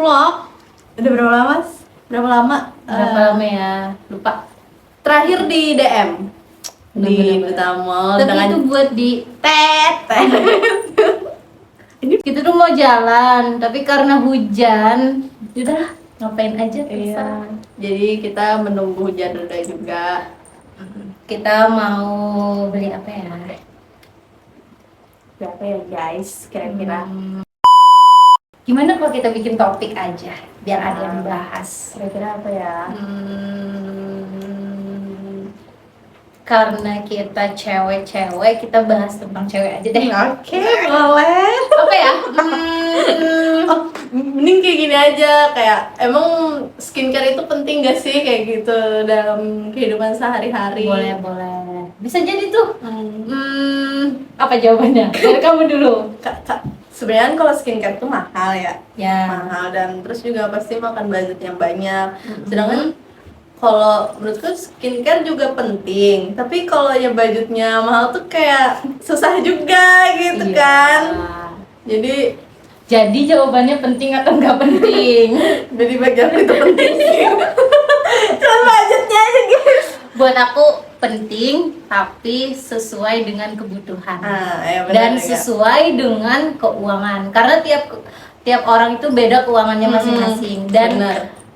vlog. Udah berapa lama? Berapa lama? Berapa lama ya? Lupa. Terakhir di DM di Duta Mall. Tapi itu buat di tet. kita tuh mau jalan, tapi karena hujan, udah ngapain aja Iya. terserah. Jadi kita menunggu hujan reda juga. Kita mau beli apa ya? Berapa ya guys? Kira-kira. Gimana kalau kita bikin topik aja, biar ada yang bahas. Kira-kira apa ya? Karena kita cewek-cewek, kita bahas tentang cewek aja deh. Oke, boleh. Apa ya? Oh, mending kayak gini aja, kayak emang skincare itu penting gak sih kayak gitu dalam kehidupan sehari-hari? Boleh. Bisa jadi tuh. Apa jawabannya? Dari kamu dulu. Kak, sebenarnya kan kalau skincare itu mahal ya. Ya. Mahal, dan terus juga pasti makan budget yang banyak. Sedangkan kalau menurutku skincare juga penting, tapi kalau ya budgetnya mahal tuh kayak susah juga gitu Iya. kan. Jadi jawabannya penting atau nggak penting? Jadi bagi aku itu penting sih. Cuma budgetnya aja guys. Buat aku penting, tapi sesuai dengan kebutuhan. Ya benar Dan juga. sesuai dengan keuangan. Karena tiap orang itu beda keuangannya masing-masing.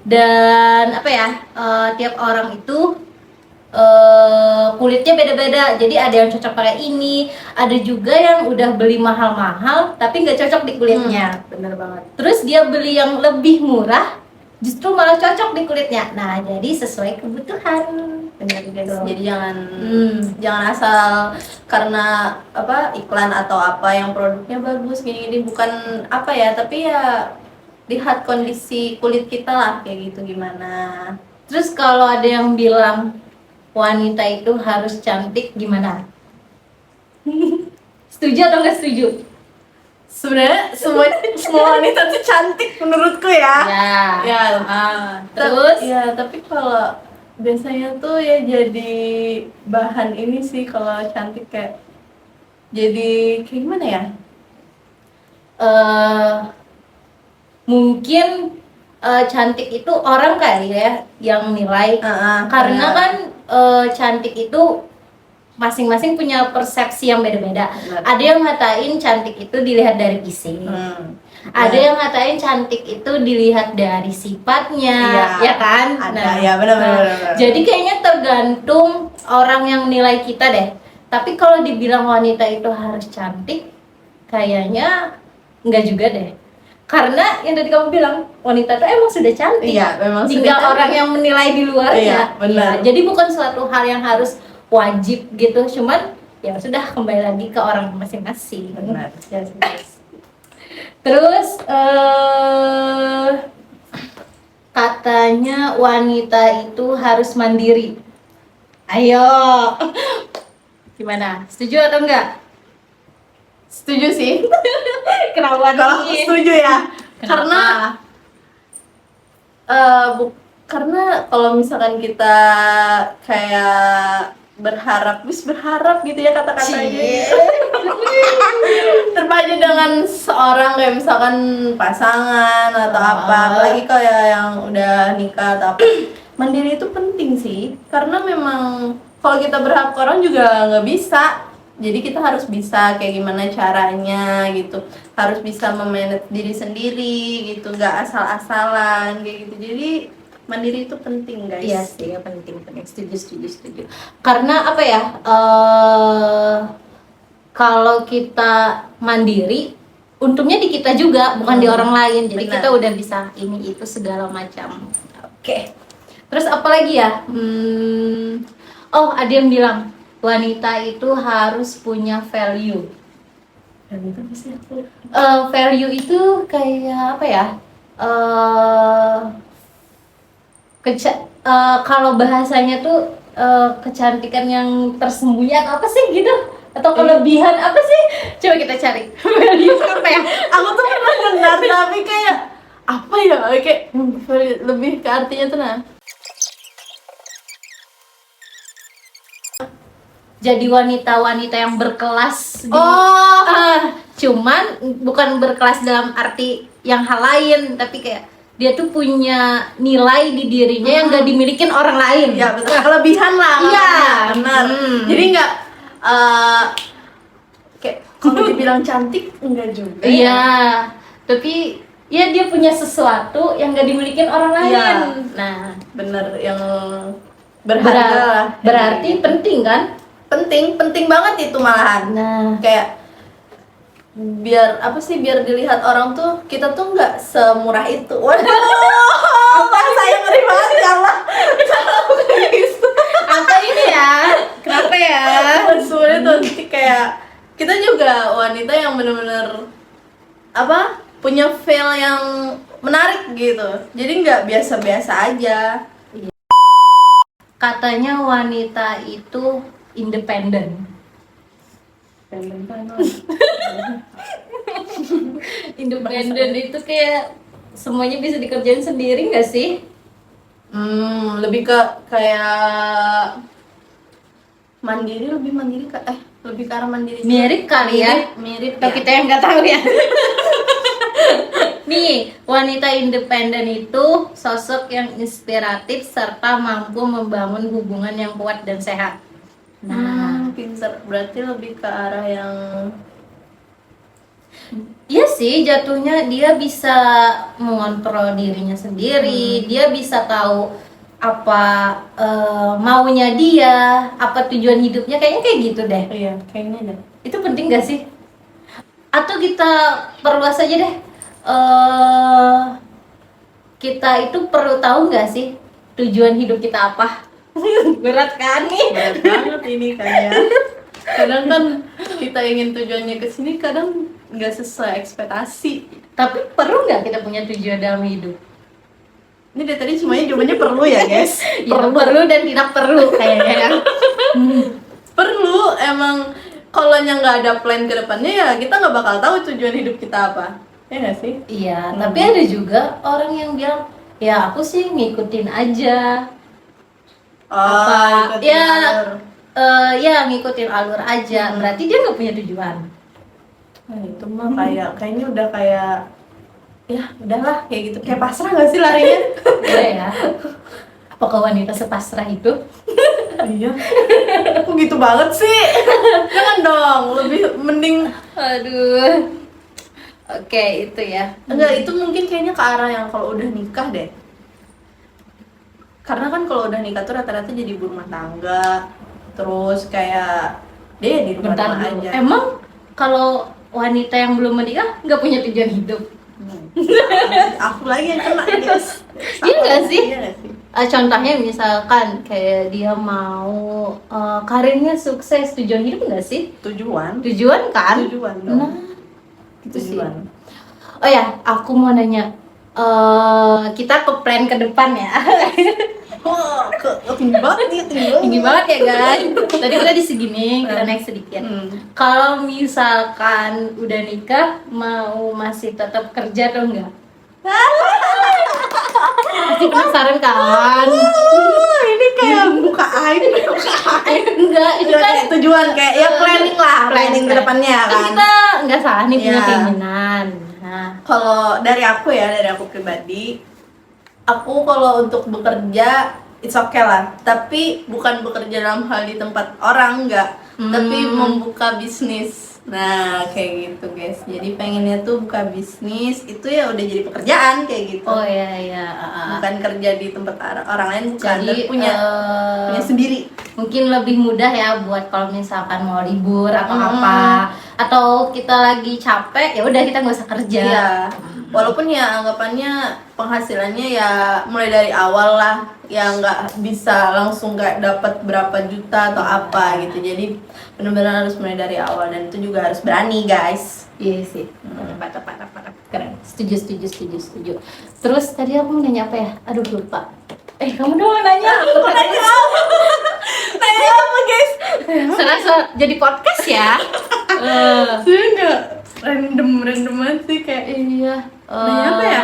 Dan apa ya? Tiap orang itu kulitnya beda-beda. Jadi ada yang cocok pakai ini, ada juga yang udah beli mahal-mahal tapi nggak cocok di kulitnya. Bener banget. Terus dia beli yang lebih murah, justru malah cocok di kulitnya. Nah, jadi sesuai kebutuhan. Bener guys. Gitu. Jadi jangan asal karena apa iklan atau apa yang produknya bagus gini-gini, bukan apa ya, tapi ya lihat kondisi kulit kita lah kayak gitu gimana. Terus kalau ada yang bilang wanita itu harus cantik, gimana? Setuju atau nggak setuju? Sebenarnya semua wanita tuh cantik menurutku ya. Ya. Terus? Ya, tapi kalau biasanya tuh ya jadi bahan ini sih kalau cantik kayak jadi kayak gimana ya? Mungkin cantik itu orang kali ya yang nilai. Karena kan cantik itu masing-masing punya persepsi yang beda-beda. Ada yang ngatain cantik itu dilihat dari fisik. Ada yang ngatain cantik itu dilihat dari sifatnya, ya kan? Ada, ya benar. Jadi kayaknya tergantung orang yang nilai kita deh. Tapi kalau dibilang wanita itu harus cantik, kayaknya enggak juga deh. Karena yang tadi kamu bilang, wanita itu emang sudah cantik. Iya, memang tinggal sudah orang cantik. yang menilai di luarnya. Iya, benar. Ya, jadi bukan suatu hal yang harus wajib gitu, cuman ya sudah kembali lagi ke orang masing-masing. Benar. Yes. Terus katanya wanita itu harus mandiri. Ayo, gimana? Setuju atau enggak? Setuju sih. Kenapa Kalau aku nih? setuju ya. Kenapa? Karena kalau misalkan kita kayak berharap gitu ya kata-katanya. Terpacu dengan seorang kayak misalkan pasangan atau apa, apalagi kayak yang udah nikah atau apa. Mandiri itu penting sih, karena memang kalau kita berharap ke orang juga nggak bisa. Jadi kita harus bisa kayak gimana caranya gitu, harus bisa memanage diri sendiri gitu, nggak asal-asalan kayak gitu. Jadi mandiri itu penting guys. Iya sih, penting. Setuju. Karena apa ya? Kalau kita mandiri, untungnya di kita juga, bukan di orang lain. Jadi Benar. kita udah bisa ini itu segala macam. Oke. Terus apa lagi ya? Oh, ada yang bilang wanita itu harus punya value. Dan itu pasti aku. Value itu kayak apa ya? Kalau bahasanya tuh kecantikan yang tersembunyi atau apa sih gitu? Atau kelebihan apa sih? Coba kita cari. Value apa ya? Aku tuh pernah dengar tapi kayak apa ya? Kayak lebih ke artinya tuh nah. Jadi wanita-wanita yang berkelas. Oh, Cuman bukan berkelas dalam arti yang hal lain, tapi kayak dia tuh punya nilai di dirinya yang gak dimilikin orang lain. Ya betul, kelebihan lah. Iya, benar. Jadi nggak kayak kalau dibilang cantik enggak juga. Iya, tapi ya dia punya sesuatu yang gak dimilikin orang lain. Iya. Nah, Bener, yang berharga lah. Berarti penting kan? Penting banget itu malahan. Nah, Kayak biar apa sih, biar dilihat orang tuh kita tuh nggak semurah itu. Waduh, apa saya ngeri banget ya Allah. apa ini ya? Kenapa ya? Sebenarnya tuh nanti kayak kita juga wanita yang bener-bener apa, punya feel yang menarik gitu. Jadi nggak biasa-biasa aja. Katanya wanita itu independen. Independen itu kayak semuanya bisa dikerjain sendiri nggak sih? Lebih ke kayak mandiri, lebih ke arah mandiri. Mirip kali ya. Mirip Atau ya. kita yang nggak tahu ya. Nih, wanita independen itu sosok yang inspiratif serta mampu membangun hubungan yang kuat dan sehat. Nah, Pinter. Berarti lebih ke arah yang iya sih, jatuhnya dia bisa mengontrol dirinya sendiri, dia bisa tahu apa maunya dia, apa tujuan hidupnya, kayaknya kayak gitu deh. iya, kayaknya ada. Itu penting gak sih? Atau kita perluas aja deh, kita itu perlu tahu nggak sih tujuan hidup kita apa? Berat kan nih? Berat banget ini kayak. Kadang kan kita ingin tujuannya ke sini, kadang nggak sesuai ekspektasi. Tapi perlu nggak kita punya tujuan dalam hidup? Ini dari tadi semuanya jawabannya perlu ya guys. Ya, perlu dan tidak perlu kayaknya kan. Perlu, emang kalau nggak ada plan ke depannya ya kita nggak bakal tahu tujuan hidup kita apa. Ya nggak sih? Iya, tapi ada juga orang yang bilang, ya aku sih ngikutin aja. Apa? ikutin Ya, alur. Ya ngikutin alur aja. Berarti dia nggak punya tujuan. Nah, itu mah kayaknya udah kayak ya udahlah kayak gitu, kayak pasrah nggak sih larinya? Iya ya. Apakah wanita sepasrah itu? Iya. Kok gitu banget sih? Jangan dong, lebih mending. Aduh. Oke, itu ya. Enggak, itu mungkin kayaknya ke arah yang kalau udah nikah deh. Karena kan kalau udah nikah tuh rata-rata jadi ibu rumah tangga. Terus kayak dia di Bentar rumah dulu. aja. Emang kalau wanita yang belum menikah nggak punya tujuan hidup? Aku lagi yang kena guys. Iya nggak sih? Iya nggak sih? Contohnya misalkan kayak dia mau karirnya sukses, tujuan hidup nggak sih? Tujuan. Tujuan kan? Tujuan dong. Nah, itu sih. Tujuan. Oh ya, aku mau nanya. Kita ke plan ke depan ya. Oh, tinggi banget nih, Tinggi banget ya guys. Tadi udah di segini, kita naik sedikit. Kalau misalkan udah nikah, mau masih tetap kerja atau enggak? Masih penasaran kan? Ini kayak buka aib. Enggak, itu kan tujuan kayak ya planning lah, planning ke depannya kan kan. kita enggak salah nih punya Iya. keinginan. Nah, Kalau dari aku pribadi, aku kalau untuk bekerja it's okay lah, tapi bukan bekerja dalam hal di tempat orang, enggak, tapi membuka bisnis. Nah kayak gitu guys, jadi pengennya tuh buka bisnis itu ya udah jadi pekerjaan kayak gitu. oh iya. Bukan kerja di tempat orang lain, bukan, Jadi tapi punya sendiri. mungkin lebih mudah ya buat kalau misalkan mau libur atau apa, atau kita lagi capek ya udah kita nggak usah kerja. Iya. Walaupun ya anggapannya penghasilannya ya mulai dari awal lah, ya nggak bisa langsung kayak dapat berapa juta atau apa gitu. Jadi benar-benar harus mulai dari awal, dan itu juga harus berani guys. Iya sih. Tepat. Keren. Setuju. Terus tadi aku mau nanya apa ya? Aduh lupa. Kamu dong nanya. Nanya apa? Nanya apa guys? Serasa jadi podcast ya. Sebenernya nggak random banget sih kayak. Iya. Nanya apa ya?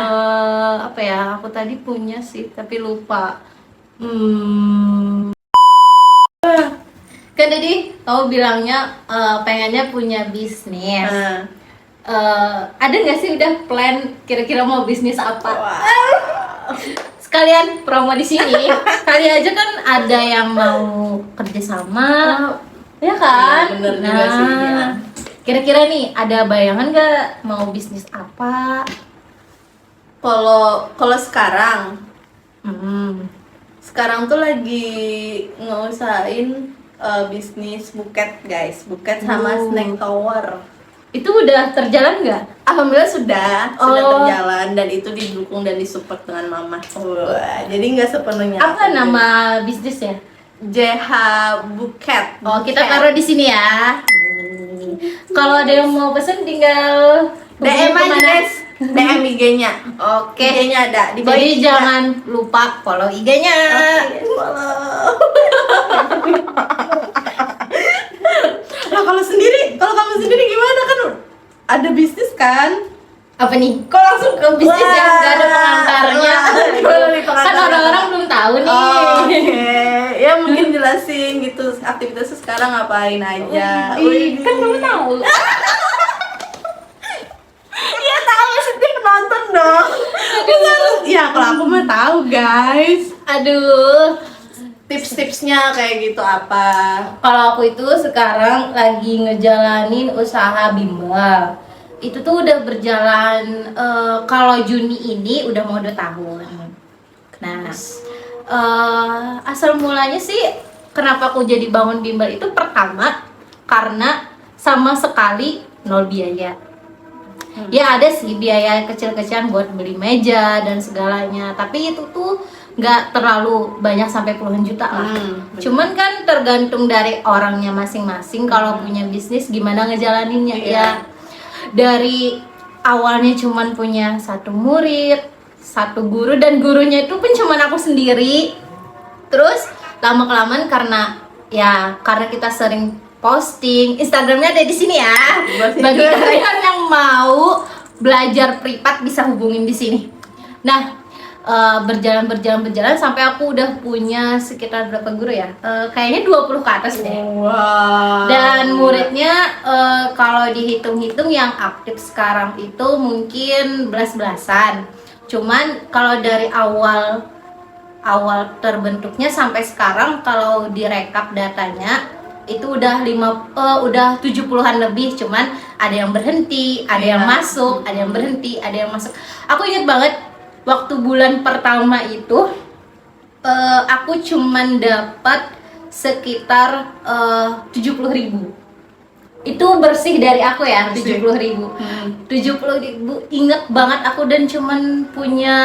Apa ya? Aku tadi punya sih tapi lupa. Kan tadi kamu bilangnya pengennya punya bisnis. Nah, ada nggak sih udah plan kira-kira mau bisnis apa? Wah. Sekalian promo di sini. Kali aja kan ada yang mau kerjasama, ya kan? Iya, bener juga sih, ya. Kira-kira nih ada bayangan nggak mau bisnis apa? Kalau sekarang Hmm. sekarang tuh lagi ngeusahain bisnis buket guys, buket sama snack tower. Itu udah terjalan nggak? Alhamdulillah sudah Oh. terjalan dan itu didukung dan disupport dengan mama. Wah, jadi nggak sepenuhnya Apa aku nama bisnisnya? JH Buket. Oh, kita taruh di sini ya. Kalau ada yang mau pesen tinggal DM hubungi aja kemana? guys, DM IG-nya. Oke. IG-nya ada di bawah Jadi ini jangan lupa follow IG-nya. ada. Oke, follow. Nah, kalau kamu sendiri gimana, kan ada bisnis kan? Apa nih? Kok langsung ke bisnis Wah. yang gak ada pengantarnya? Wah, gimana nih Kan pengantarnya? orang-orang belum tahu nih. Oke, ya mungkin jelasin gitu aktivitasnya sekarang ngapain aja. Kan kamu tahu. Iya tahu, setiap penonton dong. Ya kalau aku mah tahu guys. Aduh. Tips-tipsnya kayak gitu apa? Kalau aku itu sekarang lagi ngejalanin usaha bimbel. Itu tuh udah berjalan kalau Juni ini udah mau 2 tahun. Nah, asal mulanya sih kenapa aku jadi bangun bimbel itu pertama karena sama sekali nol biaya. Ya ada sih biaya kecil-kecilan buat beli meja dan segalanya, tapi itu tuh nggak terlalu banyak sampai puluhan juta lah. Bener. Cuman kan tergantung dari orangnya masing-masing kalau punya bisnis gimana ngejalaninnya. Iya. Ya dari awalnya cuman punya 1 murid, 1 guru, dan gurunya itu pun cuman aku sendiri. Terus lama-kelamaan karena kita sering posting, Instagramnya ada di sini ya. Bagi kalian yang mau belajar privat bisa hubungin di sini. Nah, berjalan sampai aku udah punya sekitar berapa guru ya? Kayaknya 20 ke atas deh. Wow. Dan muridnya kalau dihitung-hitung yang aktif sekarang itu mungkin belas-belasan. Cuman kalau dari awal terbentuknya sampai sekarang kalau direkap datanya itu udah 70-an lebih, cuman ada yang berhenti, ada yang masuk, ada yang berhenti, ada yang masuk. Aku ingat banget waktu bulan pertama itu aku cuman dapat sekitar 70.000. Itu bersih dari aku ya, 70.000. 70.000 inget banget aku, dan cuman punya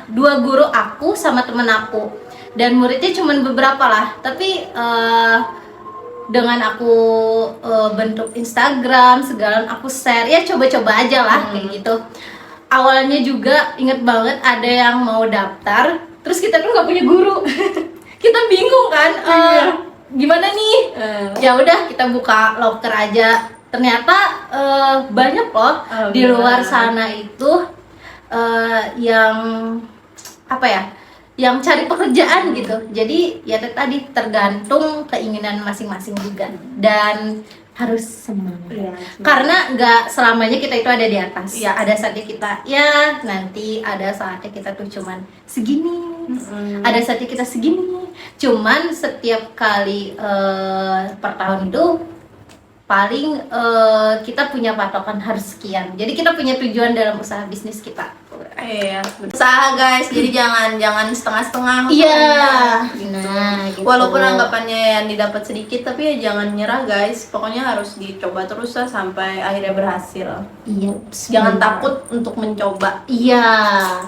2 guru aku sama temen aku, dan muridnya cuman beberapa lah. Tapi dengan aku bentuk Instagram segala, aku share ya, coba-coba aja lah kayak gitu. Awalnya juga inget banget ada yang mau daftar, terus kita tuh nggak punya guru. Kita bingung kan, gimana nih? Ya udah kita buka loker aja. Ternyata banyak loh di luar sana itu yang apa ya, yang cari pekerjaan gitu. Jadi ya tadi tergantung keinginan masing-masing juga, dan harus semangat. Karena nggak selamanya kita itu ada di atas. Ya ada saatnya kita nanti ada saatnya kita tuh cuman segini. Ada saatnya kita segini. Cuman setiap kali per tahun itu paling kita punya patokan harus sekian. Jadi kita punya tujuan dalam usaha bisnis kita. Iya, usaha guys, jadi jangan setengah-setengah. Iya. Nah, gitu. Walaupun anggapannya yang didapat sedikit, tapi ya jangan nyerah guys. Pokoknya harus dicoba terus lah sampai akhirnya berhasil. Iya. Jangan takut untuk mencoba. Iya,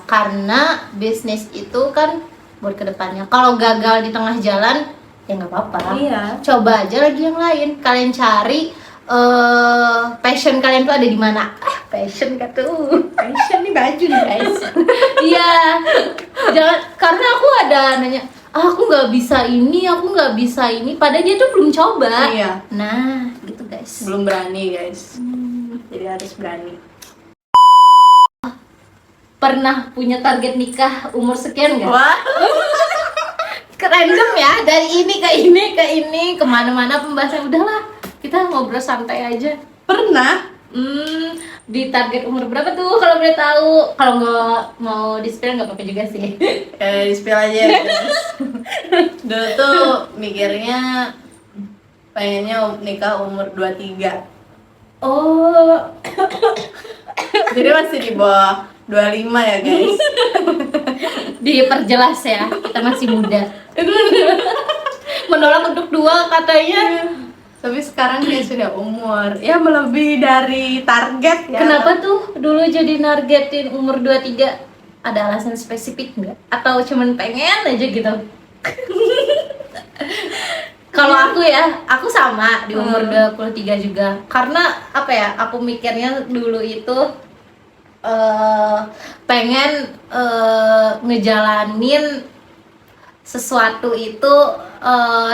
karena bisnis itu kan buat kedepannya. Kalau gagal di tengah jalan, ya nggak apa-apa. Iya. Coba aja lagi yang lain. Kalian cari passion kalian tuh ada di mana? Passion Fashion nih baju nih guys. Iya. Jangan, karena aku ada nanya, aku nggak bisa ini, padahal dia tuh belum coba. Iya. Nah, gitu guys. Belum berani guys. Jadi harus berani. Pernah punya target nikah umur sekian nggak? Wah. Random ya, dari ini ke ini, kemana-mana pembahasan. Udahlah, kita ngobrol santai aja. Pernah. Di target umur berapa tuh kalau boleh tahu? Kalau nggak mau di-spill nggak apa-apa juga sih. Di-spill aja ya, guys. Dulu tuh mikirnya pengennya nikah umur 23. Oh, Jadi masih di bawah 25 ya, guys. diperjelas ya, kita masih muda. Menolak untuk 2 katanya. Tapi sekarang dia sudah umur ya melebihi dari target ya. Kenapa tuh dulu jadi nargetin umur 23? Ada alasan spesifik nggak? Atau cuman pengen aja gitu? Kalau aku ya, aku sama di umur 23 juga. Karena apa ya, aku mikirnya dulu itu pengen ngejalanin sesuatu itu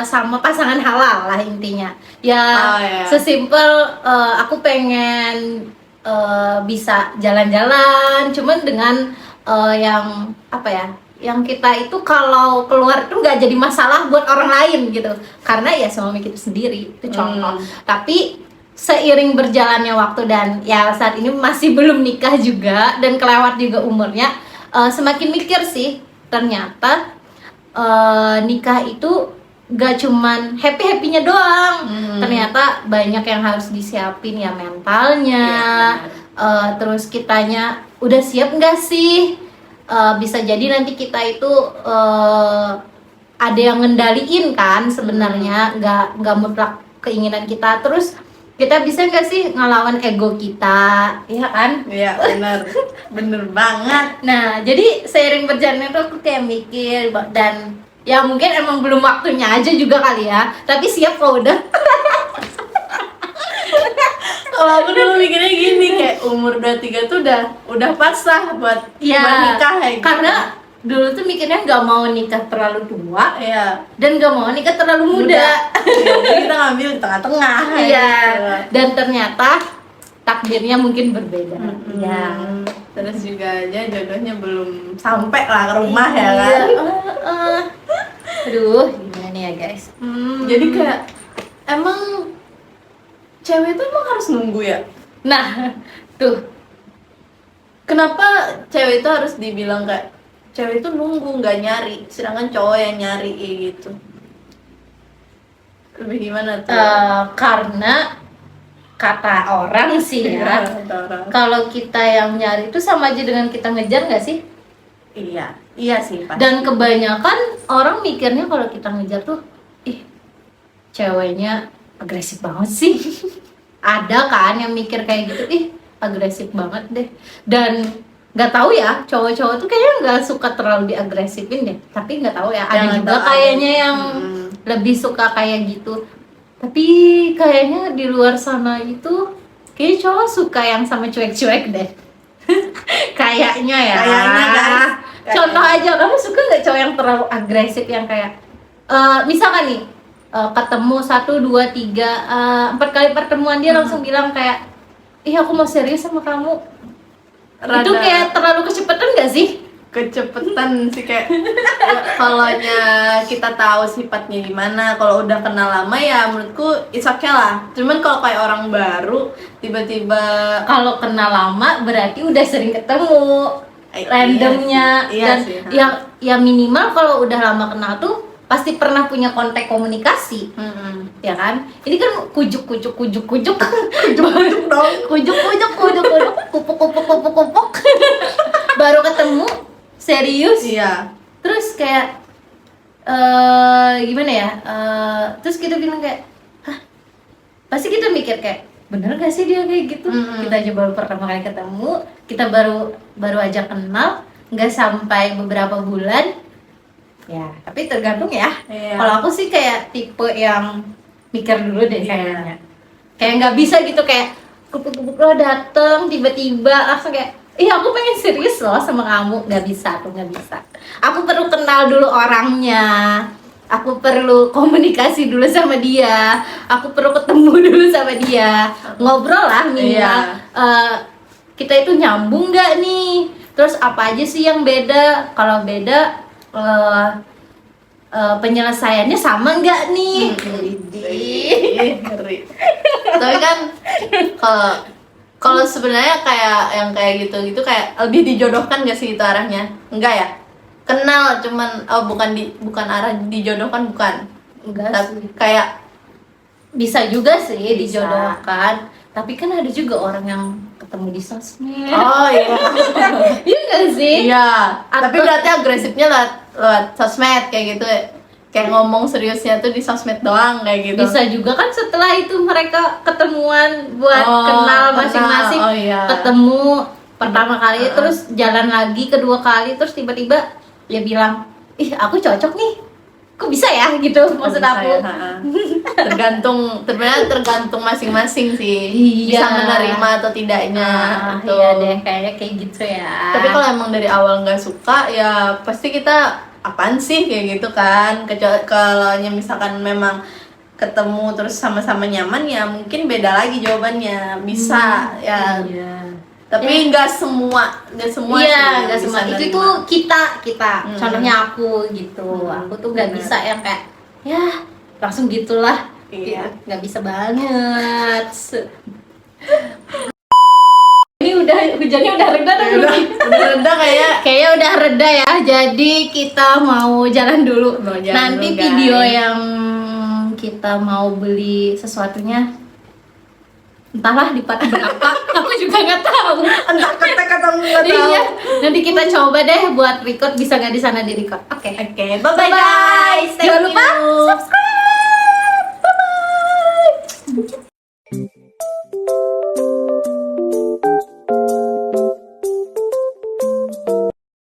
sama pasangan halal lah intinya ya. Iya. Sesimpel aku pengen bisa jalan-jalan cuman dengan yang apa ya, yang kita itu kalau keluar tuh nggak jadi masalah buat orang lain gitu, karena ya suami kita sendiri itu contoh. Tapi seiring berjalannya waktu dan ya saat ini masih belum nikah juga dan kelewat juga umurnya, semakin mikir sih ternyata nikah itu gak cuman happy-happynya doang. Ternyata banyak yang harus disiapin ya mentalnya, terus kitanya udah siap nggak sih. Bisa jadi nanti kita itu ada yang ngendaliin kan sebenarnya, nggak mutlak keinginan kita. Terus kita bisa nggak sih ngelawan ego kita, ya kan? Iya, bener banget. Nah, jadi seiring berjalannya tuh aku kayak mikir dan ya mungkin emang belum waktunya aja juga kali ya. Tapi siap kok udah. Kalau aku dulu mikirnya gini, kayak umur 23 tuh udah pas lah buat nikah ya gitu. Karena dulu tuh mikirnya nggak mau nikah terlalu tua, Iya. dan nggak mau nikah terlalu muda. Ya, jadi kita ngambil tengah-tengah. Iya. Gitu. Dan ternyata takdirnya mungkin berbeda. Iya. Terus juga aja jodohnya belum sampai lah ke rumah ya kan. Iya. Aduh, gimana nih ya guys? Jadi kayak emang cewek itu emang harus nunggu ya? Nah, tuh. Kenapa cewek itu harus dibilang kayak cewek itu nunggu nggak nyari, sedangkan cowok yang nyari kayak gitu? Lebih gimana tuh? Karena kata orang sih ya, kalau kita yang nyari itu sama aja dengan kita ngejar nggak sih? Iya sih pasti. Dan kebanyakan orang mikirnya kalau kita ngejar tuh, ih ceweknya agresif banget sih. Ada kan yang mikir kayak gitu, ih agresif banget deh. Dan nggak tahu ya, cowok-cowok tuh kayaknya nggak suka terlalu diagresifin deh. Tapi nggak tahu ya, ada juga kayaknya yang lebih suka kayak gitu. Tapi kayaknya di luar sana itu kayaknya cowok suka yang sama cuek-cuek deh. Kayaknya ya. Kayaknya guys. Contoh aja, kamu suka nggak cowok yang terlalu agresif yang kayak misalkan nih ketemu 1, 2, 3, 4 kali pertemuan dia langsung bilang kayak, ih aku mau serius sama kamu. Itu kayak terlalu kecepatan nggak sih? Kecepetan sih kayak kalau kita tahu sifatnya gimana, kalau udah kenal lama ya menurutku it's okay lah. Cuman kalau kayak orang baru tiba-tiba, kalau kenal lama berarti udah sering ketemu randomnya. Iya Dan sih. ya minimal kalau udah lama kenal tuh pasti pernah punya kontak komunikasi. Ya kan? Ini kan kujuk dong. kupuk baru ketemu serius. Iya. Terus kayak gimana ya, terus kita bilang kayak, hah, pasti kita mikir kayak, bener gak sih dia kayak gitu? Kita aja baru pertama kali ketemu, kita baru aja kenal, nggak sampai beberapa bulan ya. Tapi tergantung ya. Kalau aku sih kayak tipe yang mikir dulu deh kayaknya. Kayak nggak bisa gitu kayak kupu-kupu lo dateng tiba-tiba langsung kayak, ih aku pengen serius loh sama kamu. Nggak bisa. Aku perlu kenal dulu orangnya, aku perlu komunikasi dulu sama dia, aku perlu ketemu dulu sama dia, ngobrol lah minimal. Kita itu nyambung nggak nih? Terus apa aja sih yang beda? Kalau beda penyelesaiannya sama nggak nih? Ngeri. Tapi kan kalau Kalau sebenarnya kayak yang kayak gitu kayak lebih dijodohkan gak sih itu arahnya? Enggak ya? Kenal cuman bukan arah dijodohkan, bukan. Enggak Tapi sih. kayak Bisa juga sih Bisa. dijodohkan, tapi kan ada juga orang yang ketemu di sosmed. oh iya. Iya nggak sih? Iya, Atau- tapi berarti agresifnya lewat sosmed kayak gitu. Kayak ngomong seriusnya tuh di sosmed doang kayak gitu. Bisa juga kan setelah itu mereka ketemuan buat Oh, kenal kenal. masing-masing. Oh, iya. Ketemu pertama kali terus jalan lagi kedua kali terus tiba-tiba dia bilang, "Ih, aku cocok nih." Kok bisa ya gitu maksud Bisa aku. ya, tergantung masing-masing sih. Iya. Bisa menerima atau tidaknya gitu. Iya deh, kayaknya kayak gitu ya. Tapi kalau emang dari awal nggak suka ya pasti kita apaan sih kayak gitu kan. Kecuali kalau misalkan memang ketemu terus sama-sama nyaman ya mungkin beda lagi jawabannya. Bisa ya. Iya. Tapi nggak semua Iya, sih nggak bisa semua. Itu nerima. tuh kita. Hmm. Contohnya aku gitu. Aku tuh nggak Benar. bisa yang kayak ya langsung gitulah. Iya. Nggak bisa banget. Ini udah hujannya udah reda Ya udah reda kayak Kayaknya udah reda ya. Jadi kita mau jalan dulu. Mau jalan Nanti dulu, video guys. yang kita mau beli sesuatunya entahlah di part berapa. Aku juga nggak tahu. entah kata-kata nggak tahu. Iya, nanti kita coba deh buat record bisa nggak di sana di record. Oke. Oke, bye bye Bye-bye. guys. Thank Jangan lupa you. subscribe.